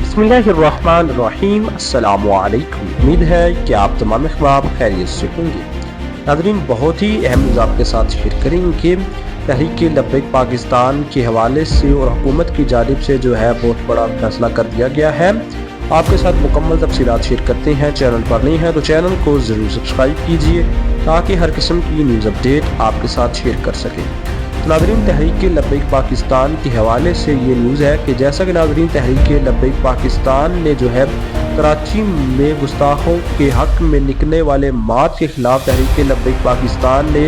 बिस्मिल्लाहिर्रहमानिर्रहीम। अस्सलामु अलैकुम। उम्मीद है कि आप तमाम अहबाब खैरियत से होंगे। नाज़रीन, बहुत ही अहम न्यूज़ आपके साथ शेयर करेंगे। तहरीक लब्बैक पाकिस्तान के हवाले से और हुकूमत की जानिब से जो है बहुत बड़ा फैसला कर दिया गया है। आपके साथ मुकम्मल तफसीलात शेयर करते हैं। चैनल पर नहीं है तो चैनल को ज़रूर सब्सक्राइब कीजिए ताकि हर किस्म की न्यूज़ अपडेट आपके साथ शेयर कर सकें। नाज़रीन, तहरीक लब्बैक पाकिस्तान के हवाले से ये न्यूज़ है कि जैसा कि नाज़रीन तहरीक लब्बैक पाकिस्तान ने जो है कराची में गुस्ताखों के हक़ में निकलने वाले मार्च के ख़िलाफ़ तहरीक लब्बैक पाकिस्तान ने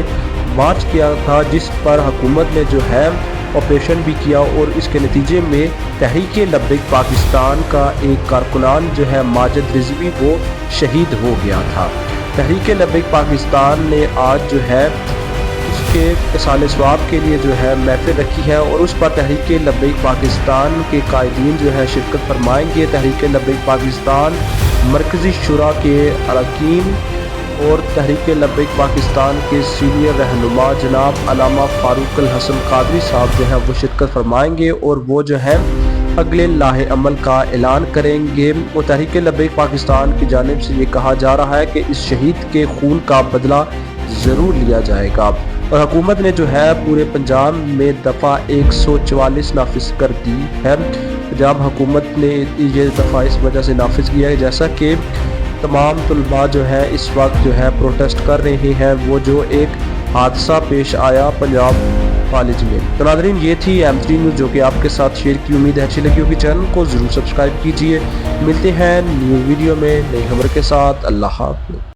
मार्च किया था, जिस पर हुकूमत ने जो है ऑपरेशन भी किया और इसके नतीजे में तहरीक लब्बैक पाकिस्तान का एक कारकुनान जो है माजिद रिजवी वो शहीद हो गया था। तहरीक लब्बैक पाकिस्तान ने आज जो है उसके साल स्वाब के लिए जो है महफिल रखी है और उस पर तहरीक लब्बैक पाकिस्तान के कायदीन जो है शिरकत फरमाएंगे। तहरीक लब्बैक पाकिस्तान मरकज़ी शुरा के अरकान और तहरीक लब्बैक पाकिस्तान के सीनियर रहनुमा जनाब अल्लामा फ़ारूक अल हसन क़ादरी साहब जो है वो शिरकत फरमाएंगे और वो जो है अगले लाहे अमल का ऐलान करेंगे। और तहरीक लब्बैक पाकिस्तान की जानिब से ये कहा जा रहा है कि इस शहीद के खून का बदला ज़रूर लिया जाएगा। और हुकूमत ने जो है पूरे पंजाब में दफ़ा 144 नाफिज कर दी है। पंजाब हुकूमत ने ये दफ़ा इस वजह से नाफिज किया है जैसा कि तमाम तलबा जो है इस वक्त जो है प्रोटेस्ट कर रहे हैं, वो जो एक हादसा पेश आया पंजाब कॉलेज में। तो नाज़रीन, ये थी M3 न्यूज़ जो कि आपके साथ शेयर की। उम्मीद है अच्छी लगी होगी। चैनल को ज़रूर सब्सक्राइब कीजिए। मिलते हैं न्यू वीडियो में नई खबर के साथ। अल्लाह हाफ़िज़।